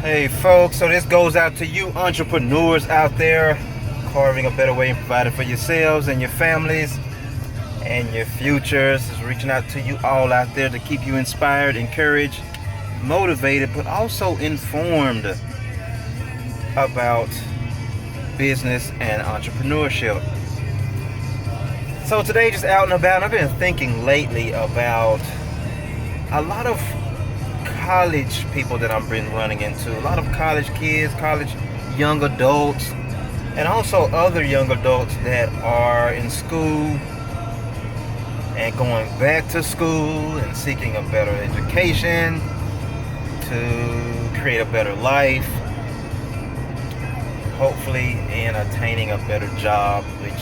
Hey folks, so this goes out to you entrepreneurs out there carving a better way and providing for yourselves and your families and your futures. It's reaching out to you all out there to keep you inspired, encouraged, motivated, but also informed about business and entrepreneurship. So today, just out and about, I've been thinking lately about a lot of college people that I've been running into. A lot of college kids, college young adults, and also other young adults that are in school and going back to school and seeking a better education to create a better life, hopefully in attaining a better job, which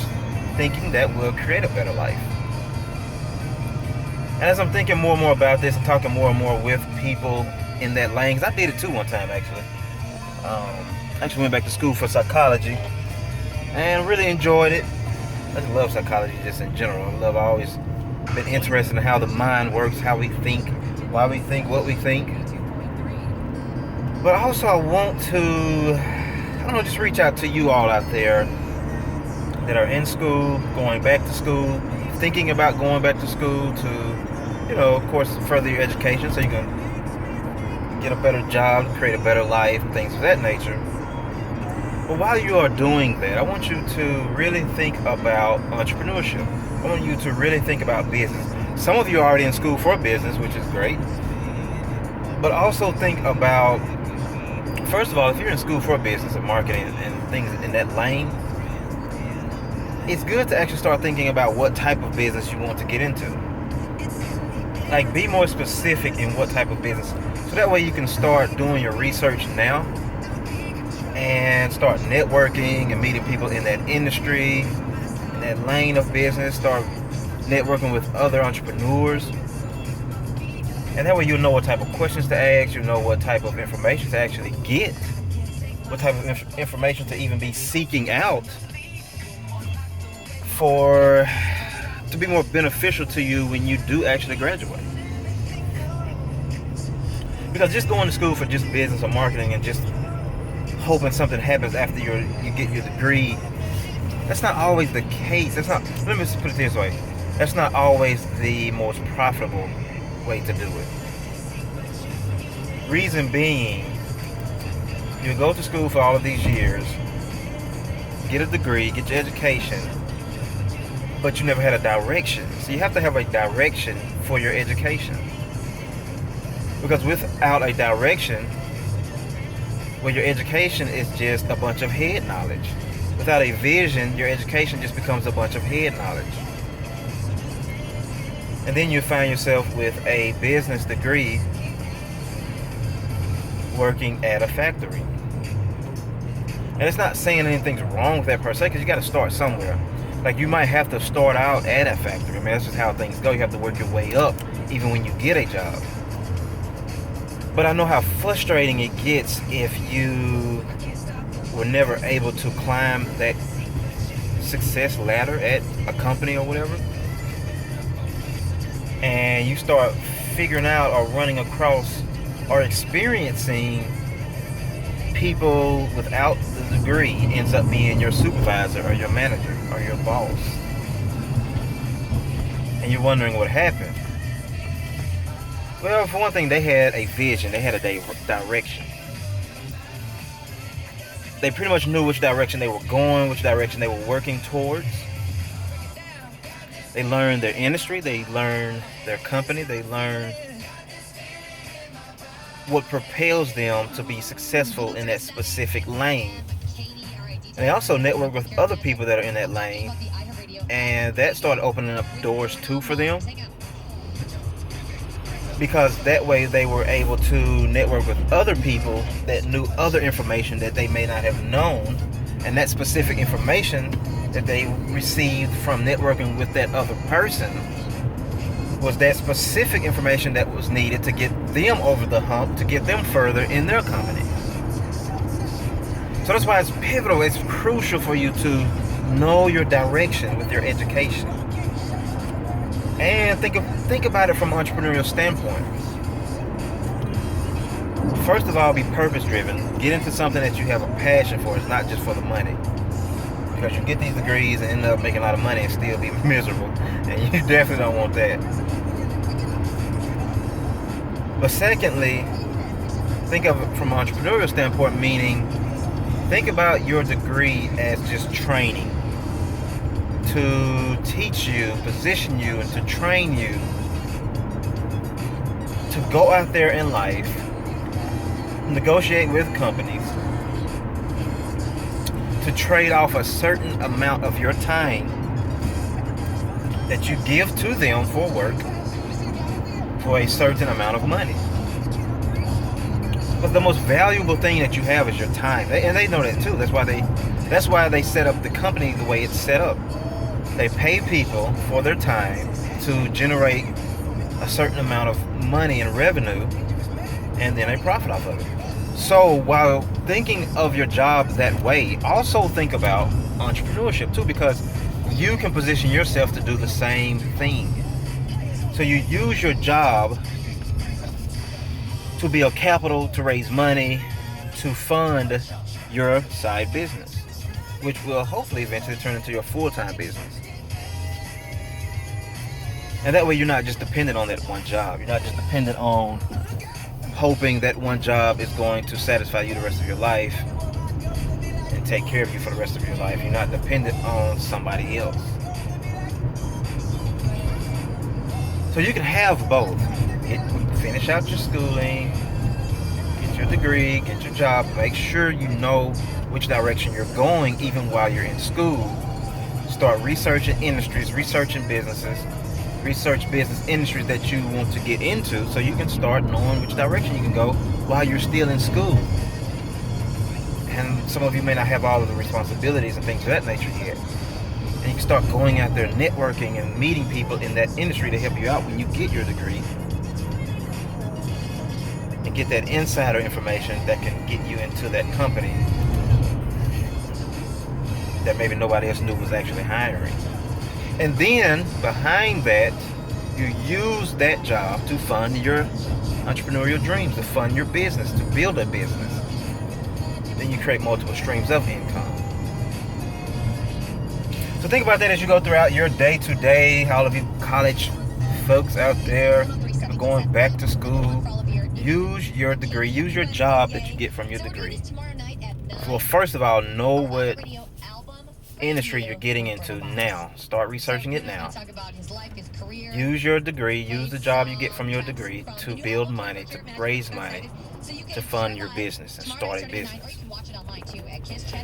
thinking that will create a better life. And as I'm thinking more and more about this and talking more and more with people in that lane, because I did it too one time actually. Actually went back to school for psychology and really enjoyed it. I just love psychology just in general. I've always been interested in how the mind works, how we think, why we think what we think. But also I want to, just reach out to you all out there that are in school, going back to school, thinking about going back to school to, of course, further your education so you can get a better job, create a better life, things of that nature. But while you are doing that, I want you to really think about entrepreneurship. I want you to really think about business. Some of you are already in school for business, which is great. But also think about, first of all, if you're in school for business and marketing and things in that lane, it's good to actually start thinking about what type of business you want to get into. Like, be more specific in what type of business. So that way you can start doing your research now and start networking and meeting people in that industry, in that lane of business. Start networking with other entrepreneurs. And that way you'll know what type of questions to ask. You'll know what type of information to actually get. What type of information to even be seeking out to be more beneficial to you when you do actually graduate. Because just going to school for just business or marketing and just hoping something happens after you get your degree, that's not always the case. Let me put it this way. That's not always the most profitable way to do it. Reason being, you go to school for all of these years, get a degree, get your education, but you never had a direction. So you have to have a direction for your education. Because without a direction, well, your education is just a bunch of head knowledge. Without a vision, your education just becomes a bunch of head knowledge. And then you find yourself with a business degree working at a factory. And it's not saying anything's wrong with that per se, because you got to start somewhere. Like, you might have to start out at a factory. I mean, that's just how things go. You have to work your way up, even when you get a job. But I know how frustrating it gets if you were never able to climb that success ladder at a company or whatever. And you start figuring out or running across or experiencing people without the degree ends up being your supervisor or your manager or your boss. And you're wondering what happened. Well, for one thing, they had a vision. They had a direction. They pretty much knew which direction they were going, which direction they were working towards. They learned their industry. They learned their company. They learned what propels them to be successful in that specific lane. And they also network with other people that are in that lane. And that started opening up doors too for them. Because that way they were able to network with other people that knew other information that they may not have known. And that specific information that they received from networking with that other person was that specific information that was needed to get them over the hump, to get them further in their company. So that's why it's pivotal, it's crucial for you to know your direction with your education. And think about it from an entrepreneurial standpoint. first of all, be purpose driven. Get into something that you have a passion for. It's not just for the money. Because you get these degrees and end up making a lot of money and still be miserable. And you definitely don't want that. But secondly, think of it from an entrepreneurial standpoint, meaning think about your degree as just training to teach you, position you, and to train you to go out there in life, negotiate with companies, to trade off a certain amount of your time that you give to them for work for a certain amount of money. But the most valuable thing that you have is your time, and they know that too. That's why they set up the company the way it's set up. They pay people for their time to generate a certain amount of money and revenue, and then they profit off of it. So while thinking of your job that way, also think about entrepreneurship too, because you can position yourself to do the same thing. So you use your job to build capital, to raise money, to fund your side business, which will hopefully eventually turn into your full-time business. And that way you're not just dependent on that one job. You're not just dependent on hoping that one job is going to satisfy you the rest of your life and take care of you for the rest of your life. You're not dependent on somebody else. So you can have both. Finish out your schooling, get your degree, get your job, make sure you know which direction you're going even while you're in school. Start researching industries, researching businesses, research business industries that you want to get into so you can start knowing which direction you can go while you're still in school. And some of you may not have all of the responsibilities and things of that nature yet. And you can start going out there networking and meeting people in that industry to help you out when you get your degree. And get that insider information that can get you into that company that maybe nobody else knew was actually hiring. And then behind that, you use that job to fund your entrepreneurial dreams, to fund your business, to build a business. Then you create multiple streams of income. So think about that as you go throughout your day-to-day. All of you college folks out there going back to school, use your degree, use your job that you get from your degree. Well, first of all, know what industry you're getting into now. Start researching it now. Use your degree, use the job you get from your degree to build money, to raise money, to fund your business and start a business.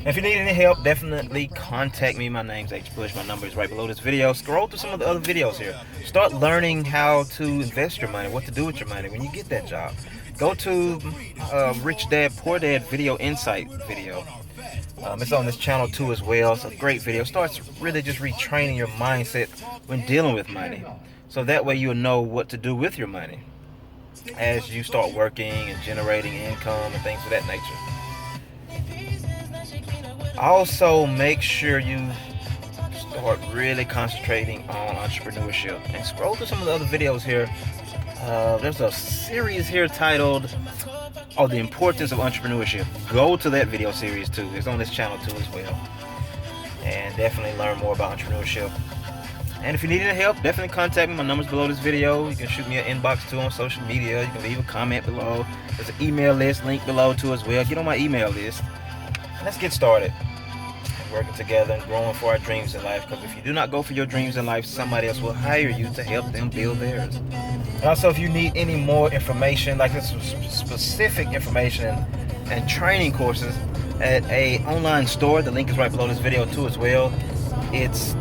If you need any help, definitely contact me. My name's H.Bush. My number is right below this video. Scroll through some of the other videos here. Start learning how to invest your money, what to do with your money when you get that job. Go to Rich Dad, Poor Dad video insight video. It's on this channel too as well. It's a great video. Starts really just retraining your mindset when dealing with money. So that way you'll know what to do with your money as you start working and generating income and things of that nature. Also, make sure you start really concentrating on entrepreneurship. And scroll through some of the other videos here. There's a series here titled The Importance of Entrepreneurship. Go to that video series too. It's on this channel too as well. And definitely learn more about entrepreneurship. And if you need any help, definitely contact me. My number's below this video. You can shoot me an inbox too on social media. You can leave a comment below. There's an email list link below too as well. Get on my email list. Let's get started. Working together and growing for our dreams in life. Because if you do not go for your dreams in life, somebody else will hire you to help them build theirs. And also, if you need any more information, like this specific information and training courses at a online store, the link is right below this video too as well. It's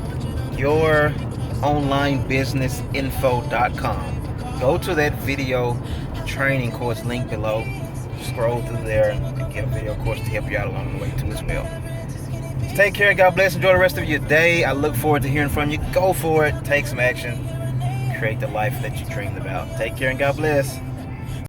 youronlinebusinessinfo.com. Go to that video training course link below. Scroll through there and get a video course to help you out along the way too as well. Take care. God bless. Enjoy the rest of your day. I look forward to hearing from you. Go for it. Take some action. Create the life that you dreamed about. Take care and God bless.